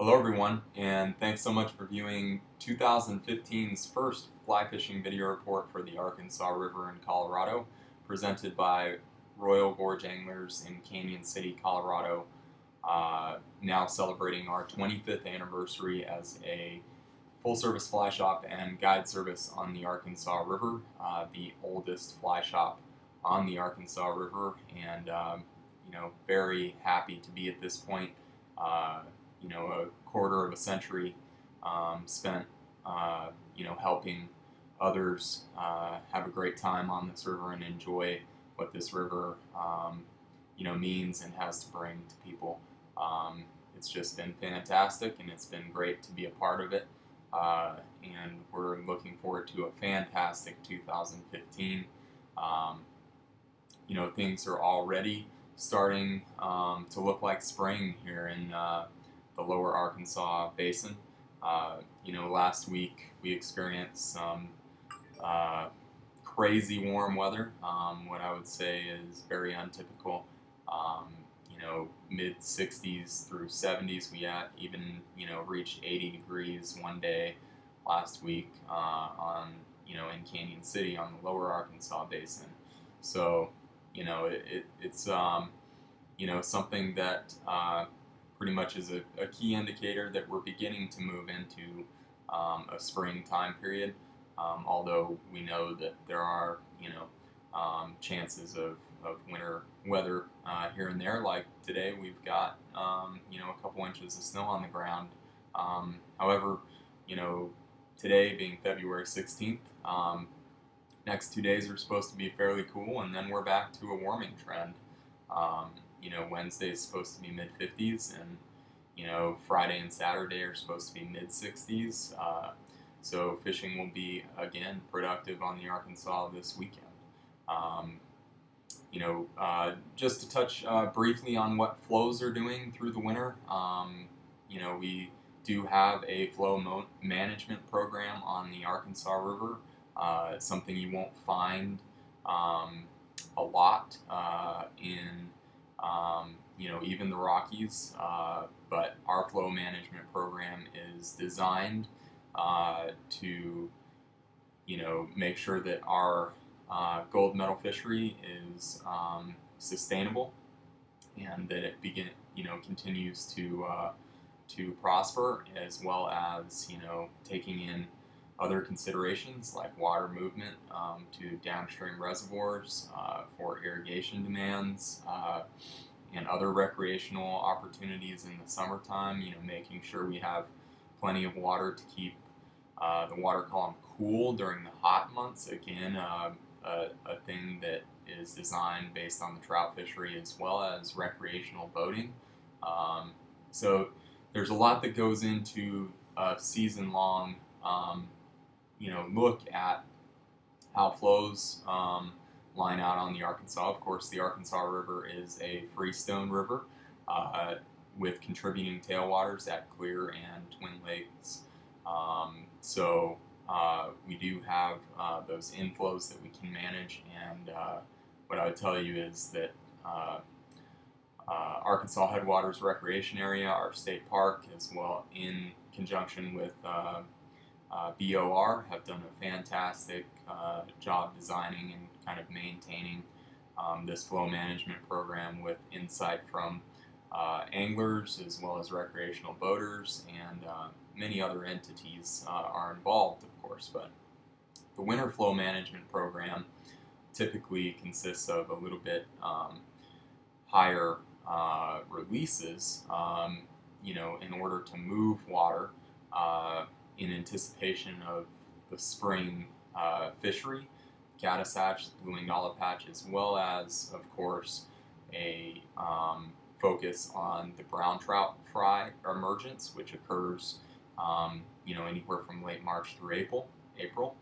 Hello everyone, and thanks so much for viewing 2015's first fly fishing video report for the Arkansas River in Colorado, presented by Royal Gorge Anglers in Canyon City, Colorado, now celebrating our 25th anniversary as a full-service fly shop and guide service on the Arkansas River, the oldest fly shop on the Arkansas River, and very happy to be at this point. A quarter of a century spent, helping others have a great time on this river and enjoy what this river, means and has to bring to people. It's just been fantastic, and it's been great to be a part of it. And we're looking forward to a fantastic 2015. Things are already starting to look like spring here in the lower Arkansas basin. Last week we experienced some crazy warm weather, what I would say is very untypical. Mid 60s through 70s. We even reached 80 degrees one day last week in Canyon City on the lower Arkansas basin. So it's something that pretty much is a key indicator that we're beginning to move into a spring time period. Although we know that there are chances of winter weather here and there. Like today, we've got a couple inches of snow on the ground. However, today being February 16th, next 2 days are supposed to be fairly cool, and then we're back to a warming trend. Wednesday is supposed to be mid-50s, and Friday and Saturday are supposed to be mid-60s. So fishing will be again productive on the Arkansas this weekend. Just to touch briefly on what flows are doing through the winter. We do have a flow management program on the Arkansas River. It's something you won't find a lot in even the Rockies, but our flow management program is designed to make sure that our gold medal fishery is sustainable, and that it continues to prosper, as well as taking in other considerations like water movement to downstream reservoirs for irrigation demands, and other recreational opportunities in the summertime. Making sure we have plenty of water to keep the water column cool during the hot months. Again, a thing that is designed based on the trout fishery as well as recreational boating. So there's a lot that goes into a season-long look at how flows line out on the Arkansas. Of course, the Arkansas River is a freestone river with contributing tailwaters at Clear and Twin Lakes. So we do have those inflows that we can manage, and what I would tell you is that Arkansas Headwaters Recreation Area, our state park, as well in conjunction with BOR, have done a fantastic job designing and kind of maintaining this flow management program with insight from anglers as well as recreational boaters, and many other entities are involved, of course. But the winter flow management program typically consists of a little bit higher releases, in order to move water in anticipation of the spring fishery, caddis hatch, blue winged olive patch, as well as, of course, a focus on the brown trout fry emergence, which occurs anywhere from late March through April.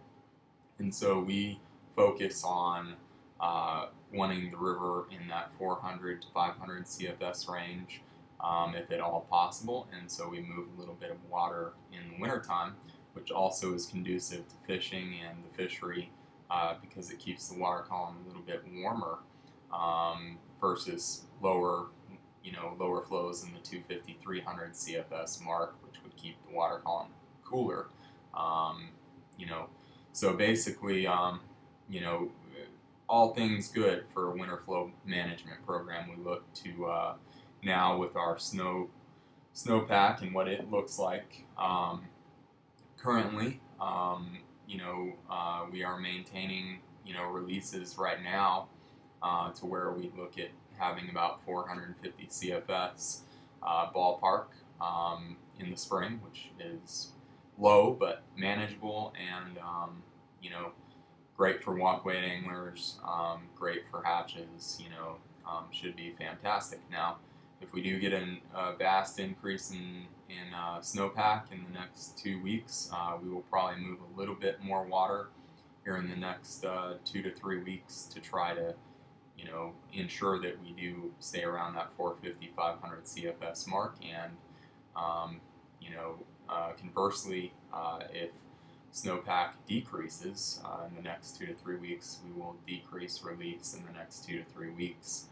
And so we focus on wanting the river in that 400 to 500 CFS range, if at all possible. And so we move a little bit of water in the wintertime, which also is conducive to fishing and the fishery, because it keeps the water column a little bit warmer versus lower lower flows in the 250, 300 CFS mark, which would keep the water column cooler. Um, you know, so basically, all things good for a winter flow management program. We look to now with our snowpack and what it looks like currently. We are maintaining releases right now to where we look at having about 450 CFS ballpark in the spring, which is low but manageable, and great for walkway anglers, great for hatches. Should be fantastic. Now, if we do get a vast increase in snowpack in the next 2 weeks, we will probably move a little bit more water here in the next 2 to 3 weeks to try to ensure that we do stay around that 450, 500 CFS mark. And conversely, if snowpack decreases in the next 2 to 3 weeks, we will decrease release in the next 2 to 3 weeks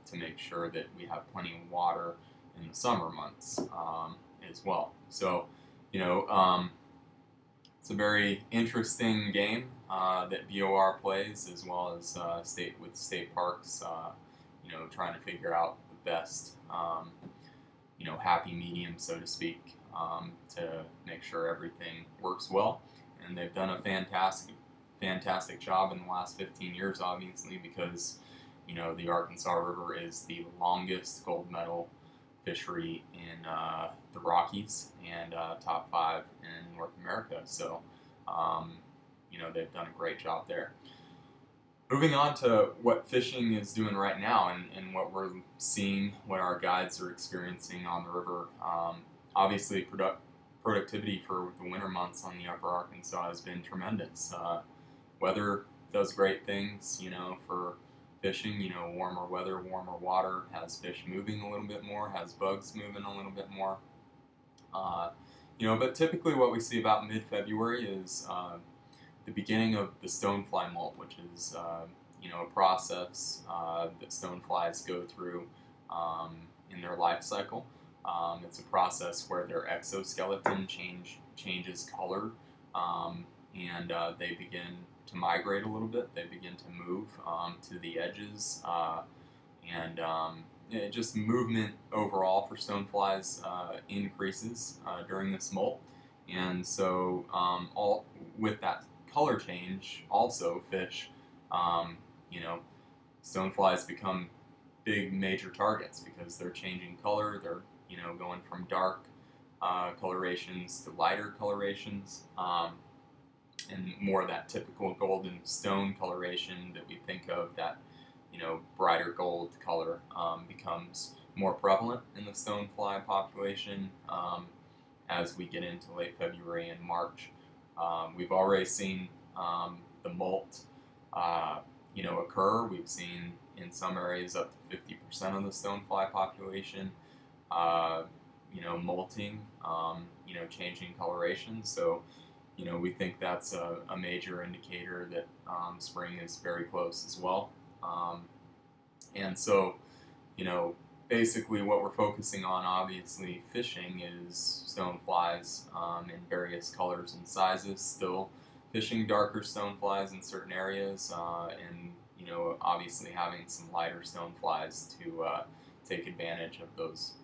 to make sure that we have plenty of water in the summer months as well. So, it's a very interesting game that BOR plays, as well as state parks, trying to figure out the best, happy medium, so to speak, to make sure everything works well. And they've done a fantastic job in the last 15 years, obviously, because the Arkansas River is the longest gold medal fishery in the Rockies and top 5 in North America. So, they've done a great job there. Moving on to what fishing is doing right now and what we're seeing, what our guides are experiencing on the river. Obviously, productivity for the winter months on the upper Arkansas has been tremendous. Weather does great things, for fishing. Warmer weather, warmer water has fish moving a little bit more, has bugs moving a little bit more. But typically what we see about mid-February is the beginning of the stonefly molt, which is a process that stoneflies go through in their life cycle. It's a process where their exoskeleton changes color, and they begin to migrate a little bit. They begin to move to the edges, and just movement overall for stoneflies increases during this molt. And so all with that color change, also fish, stoneflies become big major targets because they're changing color. They're going from dark colorations to lighter colorations, and more of that typical golden stone coloration that we think of, that brighter gold color becomes more prevalent in the stonefly population as we get into late February and March. We've already seen the molt occur. We've seen in some areas up to 50% of the stonefly population molting, changing coloration. So we think that's a major indicator that spring is very close as well. And so, basically what we're focusing on, obviously, fishing is stoneflies in various colors and sizes, still fishing darker stoneflies in certain areas, and, obviously having some lighter stoneflies to take advantage of those,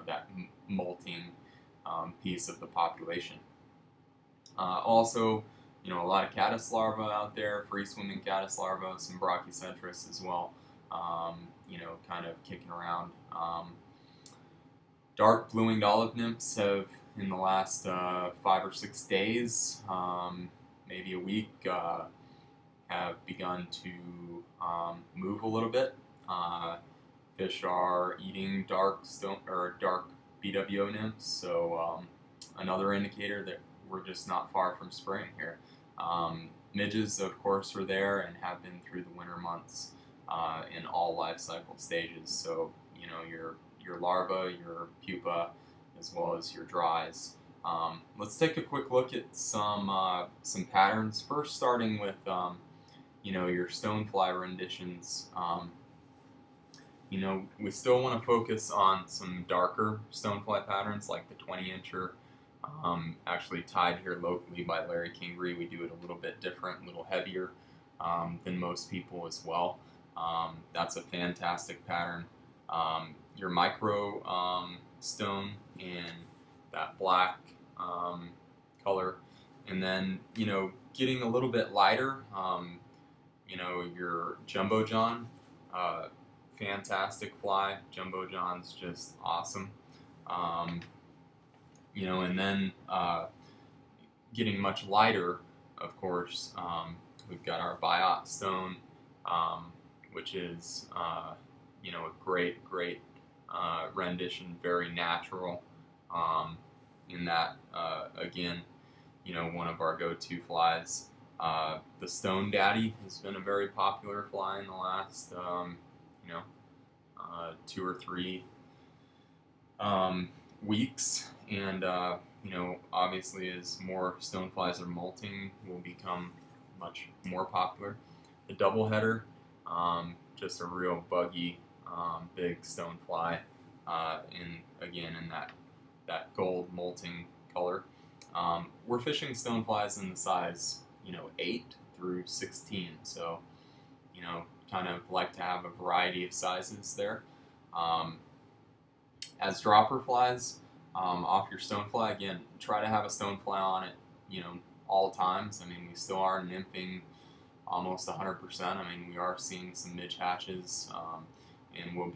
that molting piece of the population. Also, a lot of caddis larvae out there, free-swimming caddis larvae, some brachycentrus as well, kind of kicking around. Dark blue-winged olive nymphs have, in the last 5 or 6 days, maybe a week, have begun to move a little bit. Fish are eating dark BWO nymphs, so another indicator that we're just not far from spring here. Midges, of course, are there and have been through the winter months in all life cycle stages. So, your larva, your pupa, as well as your dries. Let's take a quick look at some patterns. First, starting with your stonefly renditions. we still want to focus on some darker stonefly patterns like the 20-incher, actually tied here locally by Larry Kingery. We do it a little bit different, a little heavier than most people as well. That's a fantastic pattern. Your micro stone in that black color, and then getting a little bit lighter. Your Jumbo John, fantastic fly. Jumbo John's just awesome. And then getting much lighter, of course, we've got our Biot stone, which is a great rendition, very natural. In that, again, one of our go-to flies. The Stone Daddy has been a very popular fly in the last, 2 or 3 weeks, and obviously as more stoneflies are molting, will become much more popular. The Doubleheader, just a real buggy, big stonefly, in that gold molting color. We're fishing stoneflies in the size 8 through 16, so kind of like to have a variety of sizes there. As dropper flies, off your stonefly, again, try to have a stonefly on it, all times. I mean, we still are nymphing almost 100%. I mean, we are seeing some midge hatches, and we'll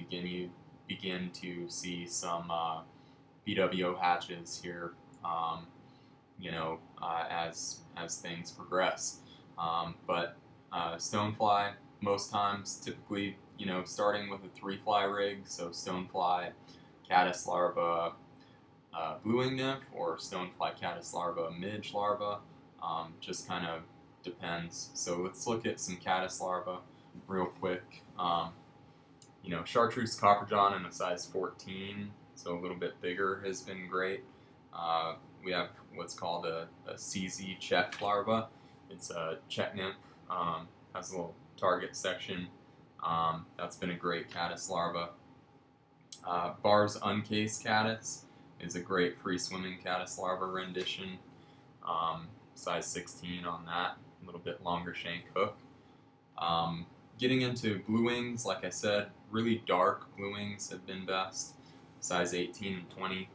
begin to see some BWO hatches here, as things progress. But stonefly, most times, typically, starting with a 3-fly rig, so stonefly, caddis larva, blue-winged nymph, or stonefly caddis larva, midge larva, just kind of depends. So let's look at some caddis larva real quick. Chartreuse copper john in a size 14, so a little bit bigger, has been great. We have what's called a CZ check larva. It's a check nymph, has a little target section. That's been a great caddis larva. Bar's uncased caddis is a great free swimming caddis larva rendition. Size 16 on that, a little bit longer shank hook. Getting into blue wings, like I said, really dark blue wings have been best, size 18 and 20.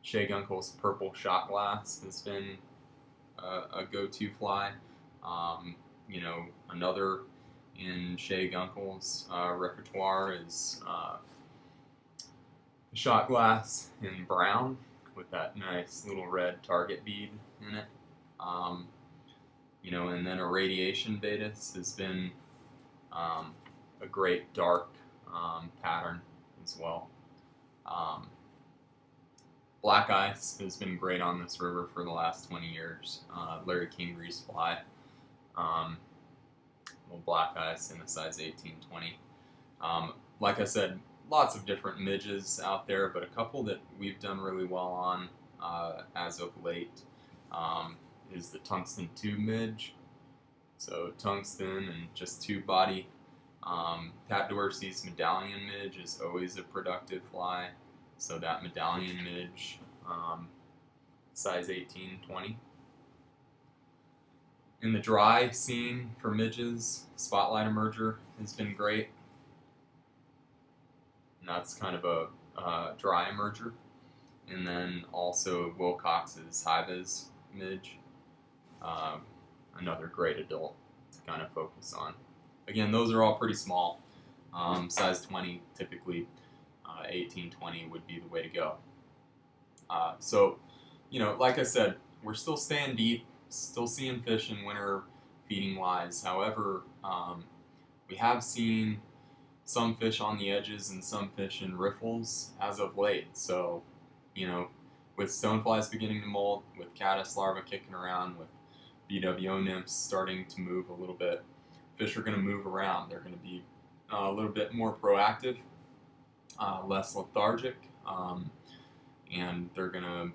Shea Gunkel's purple shot glass has been a go-to fly. Another in Shea Gunkel's repertoire is shot glass in brown with that nice little red target bead in it. And then Irradiation Vetus has been a great dark pattern as well. Black Ice has been great on this river for the last 20 years. Larry Kingery's fly. Black Ice in a size 18-20. Like I said, lots of different midges out there, but a couple that we've done really well on as of late is the tungsten tube midge. So tungsten and just tube body. Pat Dorsey's medallion midge is always a productive fly. So that medallion midge, size 18-20. In the dry scene for midges, Spotlight Emerger has been great. And that's kind of a dry emerger. And then also Wilcox's High-Vis midge, another great adult to kind of focus on. Again, those are all pretty small. Size 20, typically 18-20 would be the way to go. So, like I said, we're still staying deep, still seeing fish in winter feeding wise. However, we have seen some fish on the edges and some fish in riffles as of late. So, with stoneflies beginning to molt, with caddis larvae kicking around, with BWO nymphs starting to move a little bit, fish are going to move around. They're going to be a little bit more proactive, less lethargic, and they're going to,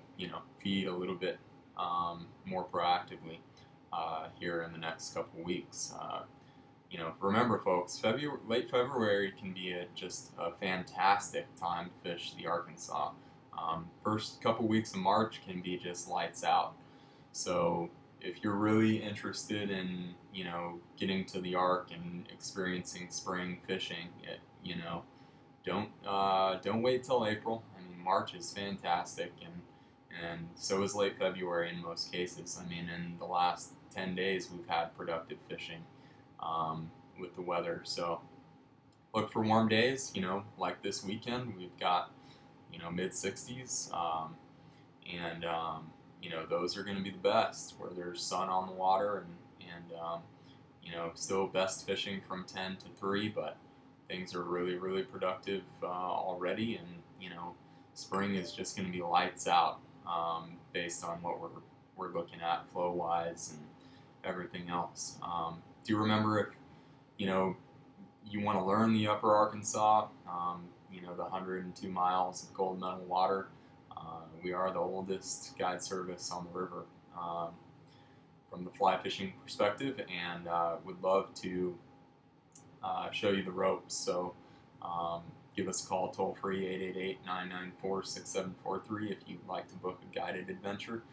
feed a little bit more proactively here in the next couple weeks. remember, folks, late February can be just a fantastic time to fish the Arkansas. First couple weeks of March can be just lights out. So if you're really interested in, getting to the Ark and experiencing spring fishing, don't wait till April. I mean, March is fantastic, and so is late February in most cases. I mean, in the last 10 days, we've had productive fishing with the weather. So look for warm days, like this weekend. We've got, mid 60s, and those are going to be the best where there's sun on the water and still best fishing from 10 to 3, but things are really, really productive already, and spring is just going to be lights out based on what we're looking at flow wise and everything else. Do you remember if you want to learn the Upper Arkansas, the 102 miles of gold medal water? We are the oldest guide service on the river from the fly fishing perspective, and would love to show you the ropes. So give us a call toll free 888-994-6743 if you'd like to book a guided adventure.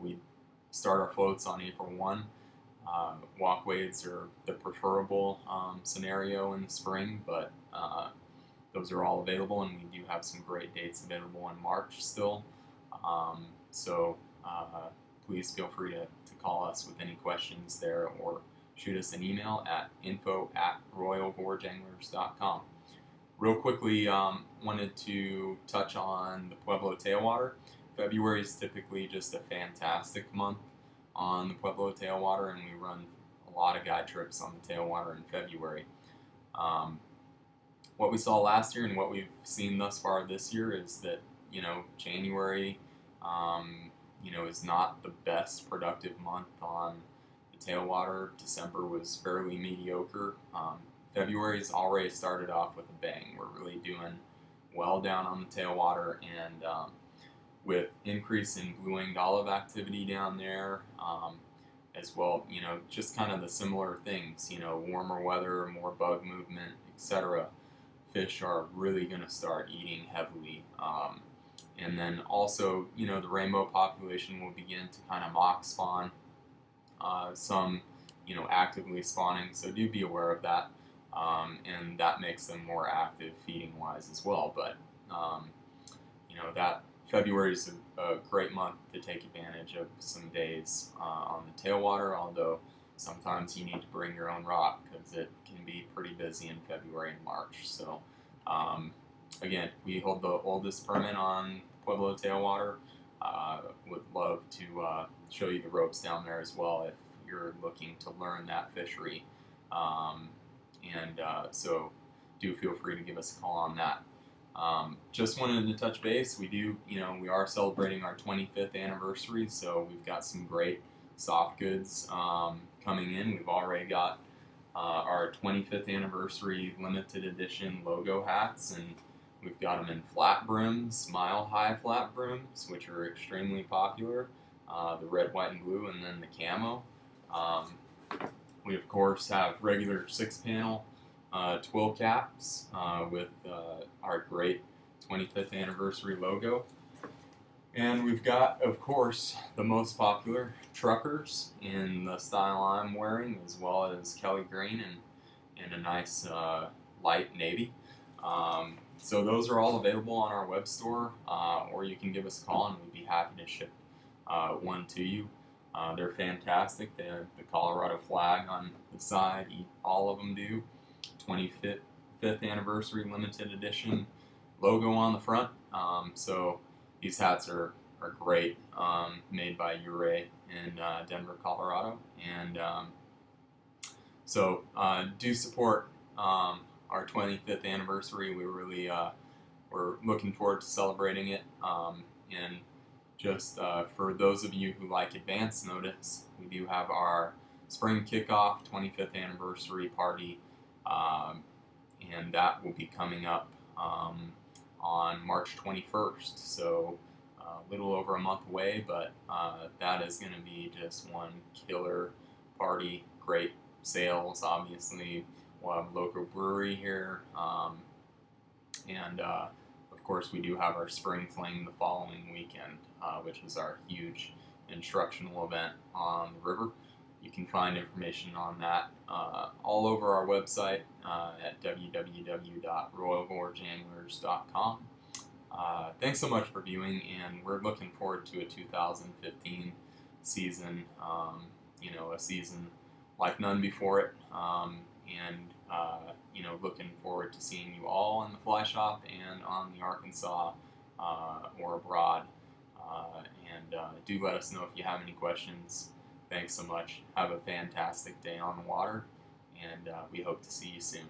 We start our floats on April 1. Walkways are the preferable scenario in the spring, but those are all available, and we do have some great dates available in March still. So please feel free to call us with any questions there, or shoot us an email at info@royalgorgeanglers.com. Real quickly, wanted to touch on the Pueblo tailwater. February is typically just a fantastic month on the Pueblo tailwater, and we run a lot of guide trips on the tailwater in February. What we saw last year and what we've seen thus far this year is that January is not the best productive month on the tailwater. December was fairly mediocre. February's already started off with a bang. We're really doing well down on the tailwater, and with increase in blue-winged olive activity down there, as well, just kind of the similar things, warmer weather, more bug movement, etc. Fish are really going to start eating heavily. And then also, the rainbow population will begin to kind of mock spawn, some, actively spawning, so do be aware of that. And that makes them more active feeding-wise as well. But, that February is a great month to take advantage of some days on the tailwater, although sometimes you need to bring your own rock because it can be pretty busy in February and March. So, again, we hold the oldest permit on Pueblo tailwater. Would love to show you the ropes down there as well if you're looking to learn that fishery. So do feel free to give us a call on that. Just wanted to touch base. We are celebrating our 25th anniversary, so we've got some great soft goods coming in. We've already got our 25th anniversary limited edition logo hats, and we've got them in flat brims, mile-high flat brims, which are extremely popular, the red, white, and blue, and then the camo. We, of course, have regular 6-panel twill caps with our great 25th anniversary logo. And we've got, of course, the most popular truckers in the style I'm wearing, as well as Kelly green and a nice light navy. So those are all available on our web store, or you can give us a call and we'd be happy to ship one to you. They're fantastic. They have the Colorado flag on the side. All of them do. 25th anniversary limited edition logo on the front. So these hats are great, made by Uray in Denver, Colorado. And so do support our 25th anniversary. We really we're looking forward to celebrating it. And just for those of you who like advance notice, we do have our spring kickoff 25th anniversary party, and that will be coming up on March 21st. So a little over a month away, but that is going to be just one killer party. Great sales. Obviously, we'll have a local brewery here, and of course, we do have our spring fling the following weekend, which is our huge instructional event on the river. You can find information on that all over our website at www.royalgorgeanglers.com. Thanks so much for viewing, and we're looking forward to a 2015 season. A season like none before it, and looking forward to seeing you all in the Flyshop and on the Arkansas or abroad. Do let us know if you have any questions. Thanks so much. Have a fantastic day on the water, and we hope to see you soon.